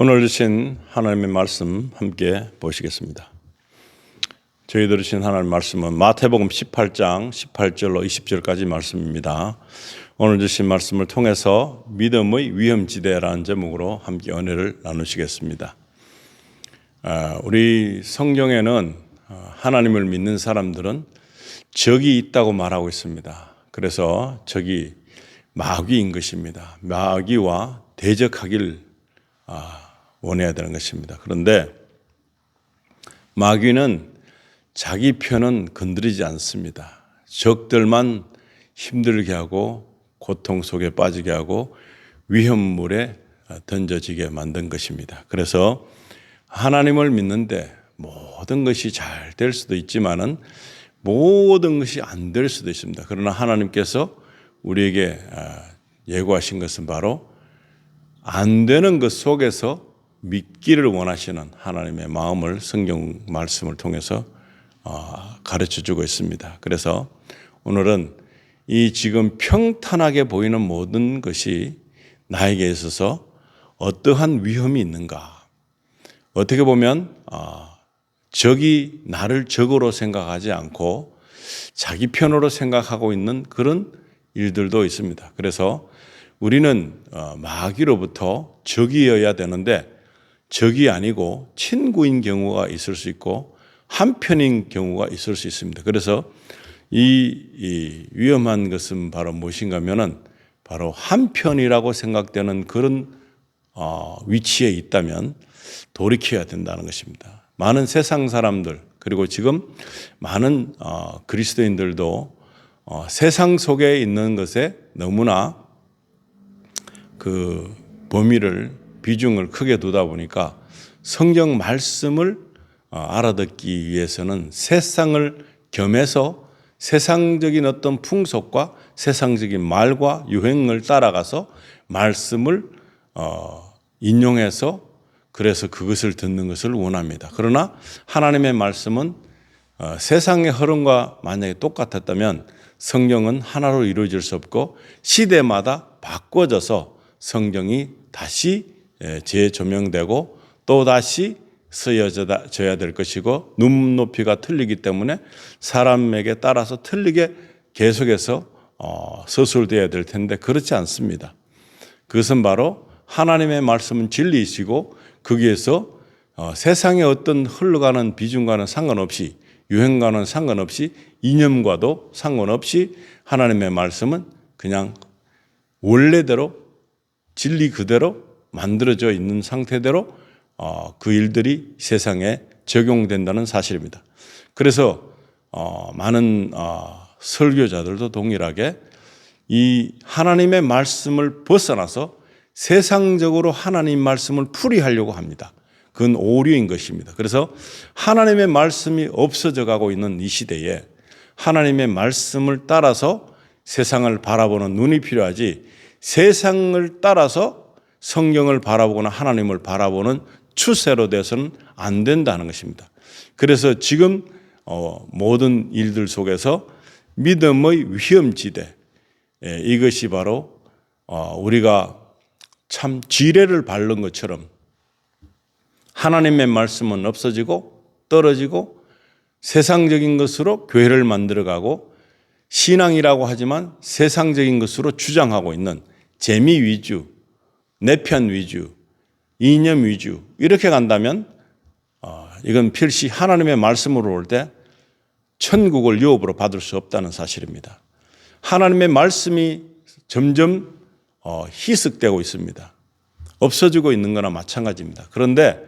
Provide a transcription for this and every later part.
오늘 주신 하나님의 말씀 함께 보시겠습니다. 저희들 주신 하나님의 말씀은 마태복음 18장 18절로 20절까지 말씀입니다. 오늘 주신 말씀을 통해서 믿음의 위험지대라는 제목으로 함께 은혜를 나누시겠습니다. 우리 성경에는 하나님을 믿는 사람들은 적이 있다고 말하고 있습니다. 그래서 적이 마귀인 것입니다. 마귀와 대적하길 원해야 되는 것입니다. 그런데 마귀는 자기 편은 건드리지 않습니다. 적들만 힘들게 하고 고통 속에 빠지게 하고 위험물에 던져지게 만든 것입니다. 그래서 하나님을 믿는데 모든 것이 잘 될 수도 있지만은 모든 것이 안 될 수도 있습니다. 그러나 하나님께서 우리에게 예고하신 것은 바로 안 되는 것 속에서 믿기를 원하시는 하나님의 마음을 성경 말씀을 통해서 가르쳐 주고 있습니다. 그래서 오늘은 이 지금 평탄하게 보이는 모든 것이 나에게 있어서 어떠한 위험이 있는가? 어떻게 보면 적이 나를 적으로 생각하지 않고 자기 편으로 생각하고 있는 그런 일들도 있습니다. 그래서 우리는 마귀로부터 적이어야 되는데 적이 아니고 친구인 경우가 있을 수 있고 한편인 경우가 있을 수 있습니다. 그래서 이 위험한 것은 바로 무엇인가 하면은 바로 한편이라고 생각되는 그런 위치에 있다면 돌이켜야 된다는 것입니다. 많은 세상 사람들 그리고 지금 많은 그리스도인들도 세상 속에 있는 것에 너무나 그 범위를 비중을 크게 두다 보니까 성경 말씀을 알아듣기 위해서는 세상을 겸해서 세상적인 어떤 풍속과 세상적인 말과 유행을 따라가서 말씀을 인용해서 그래서 그것을 듣는 것을 원합니다. 그러나 하나님의 말씀은 세상의 흐름과 만약에 똑같았다면 성경은 하나로 이루어질 수 없고 시대마다 바꿔져서 성경이 다시 재조명되고 또 다시 쓰여져야 될 것이고 눈높이가 틀리기 때문에 사람에게 따라서 틀리게 계속해서 서술되어야 될 텐데 그렇지 않습니다. 그것은 바로 하나님의 말씀은 진리이시고 거기에서 세상의 어떤 흘러가는 비중과는 상관없이 유행과는 상관없이 이념과도 상관없이 하나님의 말씀은 그냥 원래대로 진리 그대로 만들어져 있는 상태대로 그 일들이 세상에 적용된다는 사실입니다. 그래서 많은 설교자들도 동일하게 이 하나님의 말씀을 벗어나서 세상적으로 하나님 말씀을 풀이하려고 합니다. 그건 오류인 것입니다. 그래서 하나님의 말씀이 없어져 가고 있는 이 시대에 하나님의 말씀을 따라서 세상을 바라보는 눈이 필요하지 세상을 따라서 성경을 바라보거나 하나님을 바라보는 추세로 돼서는 안 된다는 것입니다. 그래서 지금 모든 일들 속에서 믿음의 위험지대 이것이 바로 우리가 참 지뢰를 밟는 것처럼 하나님의 말씀은 없어지고 떨어지고 세상적인 것으로 교회를 만들어가고 신앙이라고 하지만 세상적인 것으로 주장하고 있는 재미 위주, 내 편 위주, 이념 위주 이렇게 간다면 이건 필시 하나님의 말씀으로 올 때 천국을 유업으로 받을 수 없다는 사실입니다. 하나님의 말씀이 점점 희석되고 있습니다. 없어지고 있는 거나 마찬가지입니다. 그런데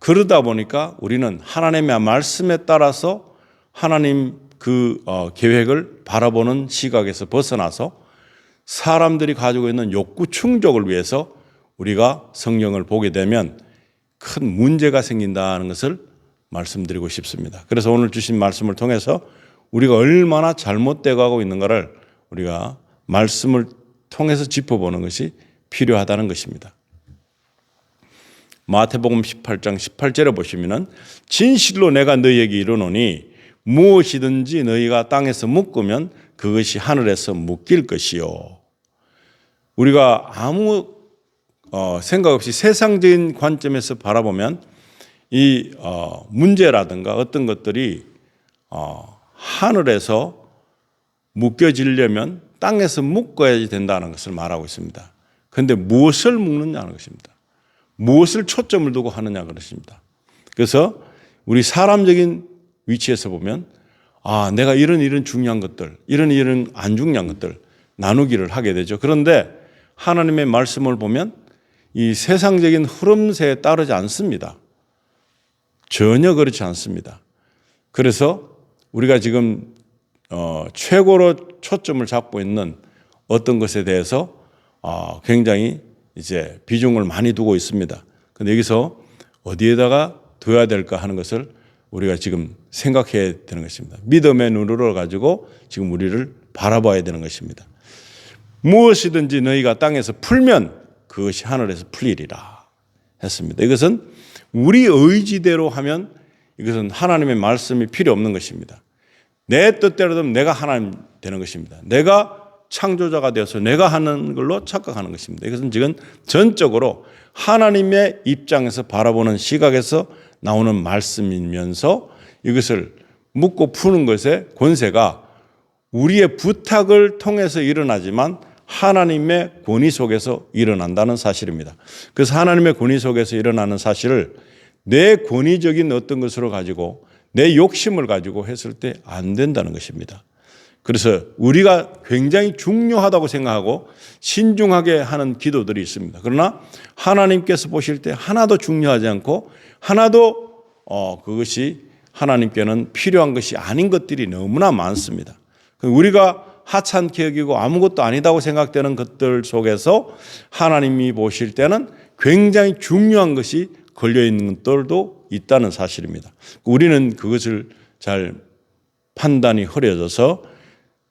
그러다 보니까 우리는 하나님의 말씀에 따라서 하나님 그 계획을 바라보는 시각에서 벗어나서 사람들이 가지고 있는 욕구 충족을 위해서 우리가 성경을 보게 되면 큰 문제가 생긴다는 것을 말씀드리고 싶습니다. 그래서 오늘 주신 말씀을 통해서 우리가 얼마나 잘못되어 가고 있는가를 우리가 말씀을 통해서 짚어보는 것이 필요하다는 것입니다. 마태복음 18장 18절에 보시면은 진실로 내가 너희에게 이르노니 무엇이든지 너희가 땅에서 묶으면 그것이 하늘에서 묶일 것이요. 우리가 아무 생각 없이 세상적인 관점에서 바라보면 이 문제라든가 어떤 것들이 하늘에서 묶여지려면 땅에서 묶어야 된다는 것을 말하고 있습니다. 그런데 무엇을 묶느냐는 것입니다. 무엇을 초점을 두고 하느냐 그것입니다. 그래서 우리 사람적인 위치에서 보면 내가 이런 중요한 것들, 이런 안 중요한 것들 나누기를 하게 되죠. 그런데 하나님의 말씀을 보면 이 세상적인 흐름세에 따르지 않습니다. 전혀 그렇지 않습니다. 그래서 우리가 지금 최고로 초점을 잡고 있는 어떤 것에 대해서 굉장히 이제 비중을 많이 두고 있습니다. 그런데 여기서 어디에다가 둬야 될까 하는 것을 우리가 지금 생각해야 되는 것입니다. 믿음의 눈으로 가지고 지금 우리를 바라봐야 되는 것입니다. 무엇이든지 너희가 땅에서 풀면 그것이 하늘에서 풀리리라 했습니다. 이것은 우리 의지대로 하면 이것은 하나님의 말씀이 필요 없는 것입니다. 내 뜻대로 되면 내가 하나님 되는 것입니다. 내가 창조자가 되어서 내가 하는 걸로 착각하는 것입니다. 이것은 지금 전적으로 하나님의 입장에서 바라보는 시각에서 나오는 말씀이면서 이것을 묻고 푸는 것의 권세가 우리의 부탁을 통해서 일어나지만 하나님의 권위 속에서 일어난다는 사실입니다. 그래서 하나님의 권위 속에서 일어나는 사실을 내 권위적인 어떤 것으로 가지고 내 욕심을 가지고 했을 때 안 된다는 것입니다. 그래서 우리가 굉장히 중요하다고 생각하고 신중하게 하는 기도들이 있습니다. 그러나 하나님께서 보실 때 하나도 중요하지 않고 하나도 그것이 하나님께는 필요한 것이 아닌 것들이 너무나 많습니다. 우리가 하찮게 여기고 아무것도 아니다고 생각되는 것들 속에서 하나님이 보실 때는 굉장히 중요한 것이 걸려있는 것들도 있다는 사실입니다. 우리는 그것을 잘 판단이 흐려져서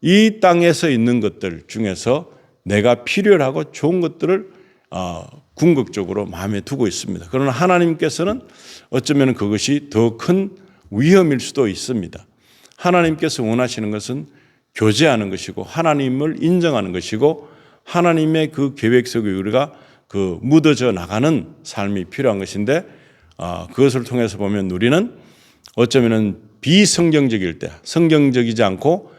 이 땅에서 있는 것들 중에서 내가 필요하고 좋은 것들을 궁극적으로 마음에 두고 있습니다. 그러나 하나님께서는 어쩌면 그것이 더 큰 위험일 수도 있습니다. 하나님께서 원하시는 것은 교제하는 것이고 하나님을 인정하는 것이고 하나님의 그 계획 속에 우리가 그 묻어져 나가는 삶이 필요한 것인데 그것을 통해서 보면 우리는 어쩌면 비성경적일 때 성경적이지 않고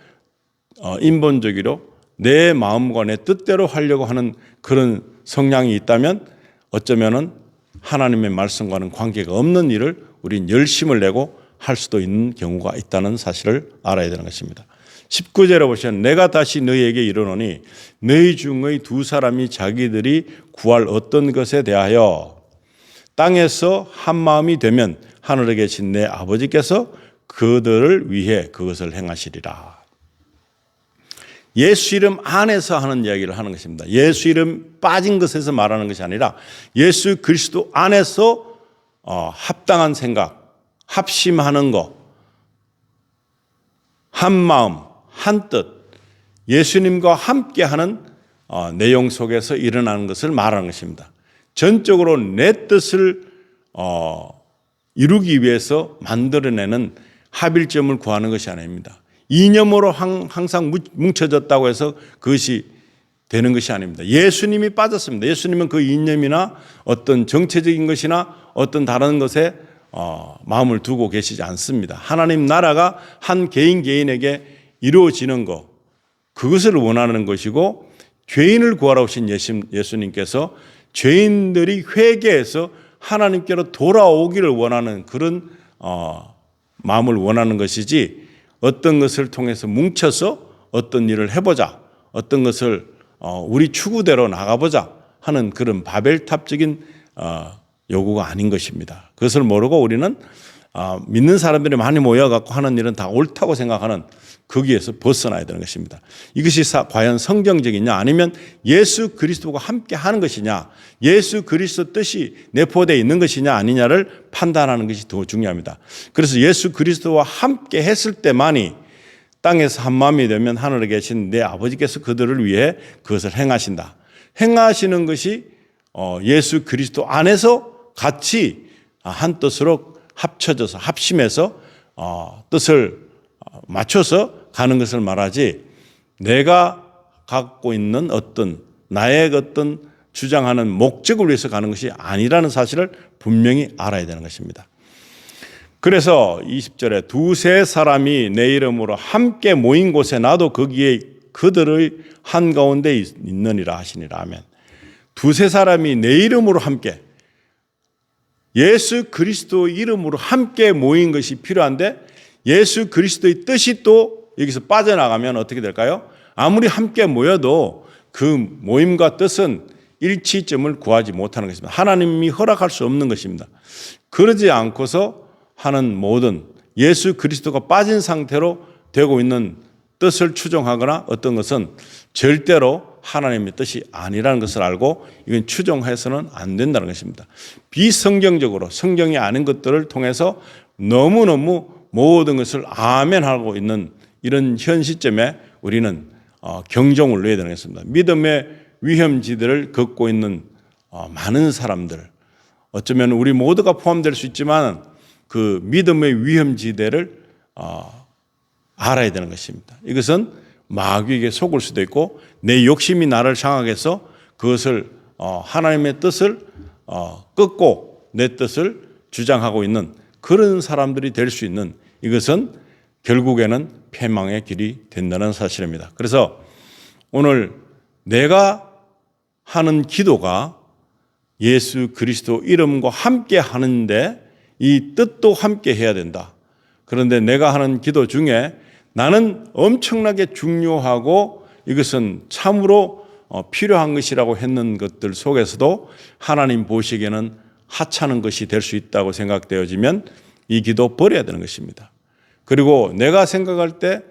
인본적으로 내 마음과 내 뜻대로 하려고 하는 그런 성향이 있다면 어쩌면 하나님의 말씀과는 관계가 없는 일을 우린 열심을 내고 할 수도 있는 경우가 있다는 사실을 알아야 되는 것입니다. 19절에 보시면 내가 다시 너희에게 이르노니 너희 중의 두 사람이 자기들이 구할 어떤 것에 대하여 땅에서 한 마음이 되면 하늘에 계신 내 아버지께서 그들을 위해 그것을 행하시리라. 예수 이름 안에서 하는 이야기를 하는 것입니다. 예수 이름 빠진 것에서 말하는 것이 아니라 예수 그리스도 안에서 합당한 생각, 합심하는 것, 한 마음, 한 뜻, 예수님과 함께하는 내용 속에서 일어나는 것을 말하는 것입니다. 전적으로 내 뜻을 이루기 위해서 만들어내는 합일점을 구하는 것이 아닙니다. 이념으로 항상 뭉쳐졌다고 해서 그것이 되는 것이 아닙니다. 예수님이 빠졌습니다. 예수님은 그 이념이나 어떤 정체적인 것이나 어떤 다른 것에 마음을 두고 계시지 않습니다. 하나님 나라가 한 개인에게 이루어지는 것, 그것을 원하는 것이고 죄인을 구하러 오신 예수님께서 죄인들이 회개해서 하나님께로 돌아오기를 원하는 그런 마음을 원하는 것이지 어떤 것을 통해서 뭉쳐서 어떤 일을 해보자, 어떤 것을 우리 추구대로 나가보자 하는 그런 바벨탑적인 요구가 아닌 것입니다. 그것을 모르고 우리는 믿는 사람들이 많이 모여갖고 하는 일은 다 옳다고 생각하는 거기에서 벗어나야 되는 것입니다. 이것이 과연 성경적이냐 아니면 예수 그리스도와 함께 하는 것이냐, 예수 그리스도 뜻이 내포되어 있는 것이냐 아니냐를 판단하는 것이 더 중요합니다. 그래서 예수 그리스도와 함께 했을 때만이 땅에서 한 마음이 되면 하늘에 계신 내 아버지께서 그들을 위해 그것을 행하신다. 행하시는 것이 예수 그리스도 안에서 같이 한 뜻으로 합쳐져서 합심해서 뜻을 맞춰서 가는 것을 말하지 내가 갖고 있는 어떤 나의 어떤 주장하는 목적을 위해서 가는 것이 아니라는 사실을 분명히 알아야 되는 것입니다. 그래서 20절에 두세 사람이 내 이름으로 함께 모인 곳에 나도 거기에 그들의 한가운데 있느니라 하시니라. 아멘. 두세 사람이 내 이름으로 함께, 예수 그리스도 이름으로 함께 모인 것이 필요한데 예수 그리스도의 뜻이 또 여기서 빠져나가면 어떻게 될까요? 아무리 함께 모여도 그 모임과 뜻은 일치점을 구하지 못하는 것입니다. 하나님이 허락할 수 없는 것입니다. 그러지 않고서 하는 모든 예수 그리스도가 빠진 상태로 되고 있는 뜻을 추종하거나 어떤 것은 절대로 하나님의 뜻이 아니라는 것을 알고 이건 추종해서는 안 된다는 것입니다. 비성경적으로 성경이 아닌 것들을 통해서 너무너무 모든 것을 아멘하고 있는 이런 현 시점에 우리는 경종을 울려야 되는 것입니다. 믿음의 위험지대를 걷고 있는 많은 사람들, 어쩌면 우리 모두가 포함될 수 있지만 그 믿음의 위험지대를 알아야 되는 것입니다. 이것은 마귀에게 속을 수도 있고 내 욕심이 나를 장악해서 그것을 하나님의 뜻을 꺾고 내 뜻을 주장하고 있는 그런 사람들이 될 수 있는, 이것은 결국에는 패망의 길이 된다는 사실입니다. 그래서 오늘 내가 하는 기도가 예수 그리스도 이름과 함께 하는데 이 뜻도 함께 해야 된다. 그런데 내가 하는 기도 중에 나는 엄청나게 중요하고 이것은 참으로 필요한 것이라고 했는 것들 속에서도 하나님 보시기에는 하찮은 것이 될 수 있다고 생각되어지면 이 기도 버려야 되는 것입니다. 그리고 내가 생각할 때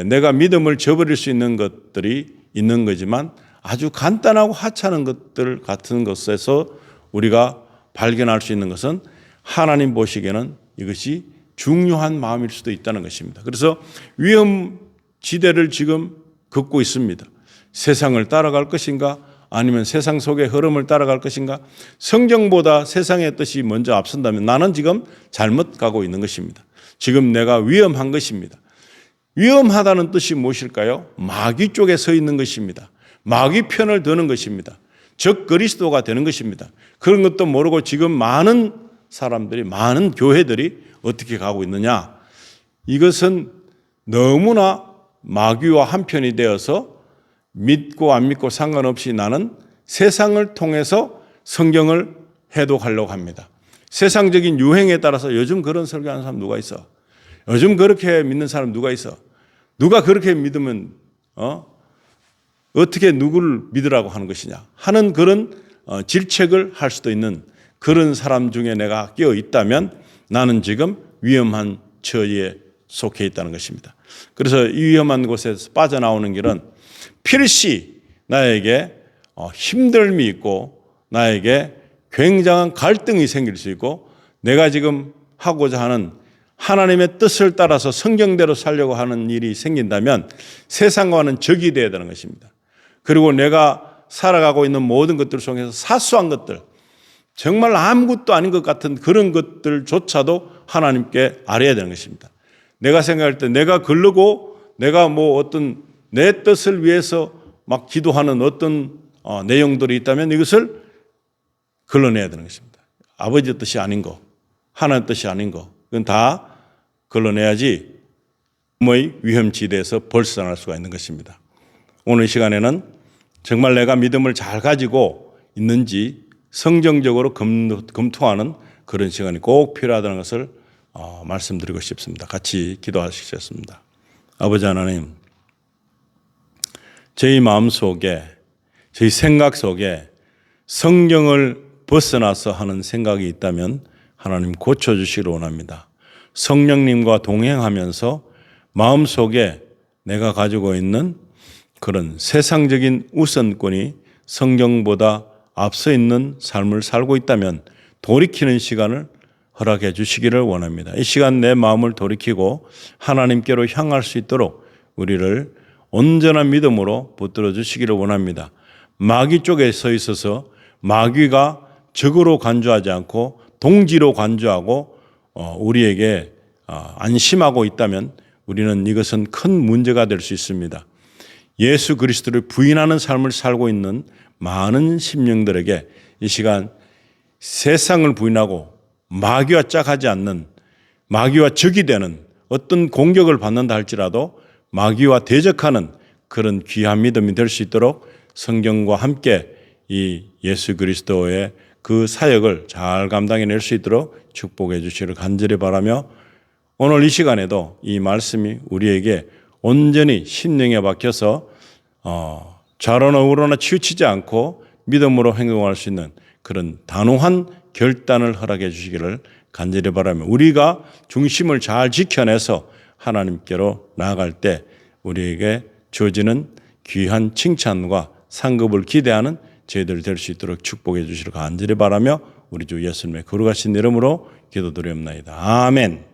내가 믿음을 저버릴 수 있는 것들이 있는 거지만 아주 간단하고 하찮은 것들 같은 것에서 우리가 발견할 수 있는 것은 하나님 보시기에는 이것이 중요한 마음일 수도 있다는 것입니다. 그래서 위험지대를 지금 걷고 있습니다. 세상을 따라갈 것인가 아니면 세상 속의 흐름을 따라갈 것인가. 성경보다 세상의 뜻이 먼저 앞선다면 나는 지금 잘못 가고 있는 것입니다. 지금 내가 위험한 것입니다. 위험하다는 뜻이 무엇일까요? 마귀 쪽에 서 있는 것입니다. 마귀 편을 드는 것입니다. 적 그리스도가 되는 것입니다. 그런 것도 모르고 지금 많은 사람들이, 많은 교회들이 어떻게 가고 있느냐. 이것은 너무나 마귀와 한편이 되어서 믿고 안 믿고 상관없이 나는 세상을 통해서 성경을 해독하려고 합니다. 세상적인 유행에 따라서 요즘 그런 설교하는 사람 누가 있어? 요즘 그렇게 믿는 사람 누가 있어? 누가 그렇게 믿으면 어떻게 누구를 믿으라고 하는 것이냐 하는 그런 질책을 할 수도 있는 그런 사람 중에 내가 끼어 있다면 나는 지금 위험한 처지에 속해 있다는 것입니다. 그래서 이 위험한 곳에서 빠져나오는 길은 필시 나에게 힘듦이 있고 나에게 굉장한 갈등이 생길 수 있고 내가 지금 하고자 하는 하나님의 뜻을 따라서 성경대로 살려고 하는 일이 생긴다면 세상과는 적이 되어야 되는 것입니다. 그리고 내가 살아가고 있는 모든 것들 속에서 사소한 것들, 정말 아무것도 아닌 것 같은 그런 것들조차도 하나님께 아뢰야 되는 것입니다. 내가 생각할 때 내가 걸르고 내가 뭐 어떤 내 뜻을 위해서 막 기도하는 어떤 내용들이 있다면 이것을 걸러내야 되는 것입니다. 아버지 뜻이 아닌 거, 하나님 뜻이 아닌 거, 그건 다 걸러내야지 의 위험지대에서 벗어날 수가 있는 것입니다. 오늘 시간에는 정말 내가 믿음을 잘 가지고 있는지 성경적으로 검토하는 그런 시간이 꼭 필요하다는 것을 말씀드리고 싶습니다. 같이 기도하시겠습니다. 아버지 하나님, 저희 마음속에, 저희 생각 속에 성경을 벗어나서 하는 생각이 있다면 하나님 고쳐주시기를 원합니다. 성령님과 동행하면서 마음속에 내가 가지고 있는 그런 세상적인 우선권이 성경보다 앞서 있는 삶을 살고 있다면 돌이키는 시간을 허락해 주시기를 원합니다. 이 시간 내 마음을 돌이키고 하나님께로 향할 수 있도록 우리를 온전한 믿음으로 붙들어 주시기를 원합니다. 마귀 쪽에 서 있어서 마귀가 적으로 간주하지 않고 동지로 간주하고 우리에게 안심하고 있다면 우리는 이것은 큰 문제가 될 수 있습니다. 예수 그리스도를 부인하는 삶을 살고 있는 많은 심령들에게 이 시간 세상을 부인하고 마귀와 짝하지 않는, 마귀와 적이 되는, 어떤 공격을 받는다 할지라도 마귀와 대적하는 그런 귀한 믿음이 될 수 있도록 성경과 함께 이 예수 그리스도의 그 사역을 잘 감당해낼 수 있도록 축복해 주시기를 간절히 바라며, 오늘 이 시간에도 이 말씀이 우리에게 온전히 심령에 박혀서 좌로나 우로나 치우치지 않고 믿음으로 행동할 수 있는 그런 단호한 결단을 허락해 주시기를 간절히 바라며, 우리가 중심을 잘 지켜내서 하나님께로 나아갈 때 우리에게 주어지는 귀한 칭찬과 상급을 기대하는 저희들 될 수 있도록 축복해 주시기를 간절히 바라며 우리 주 예수님의 거룩하신 이름으로 기도드리옵나이다. 아멘.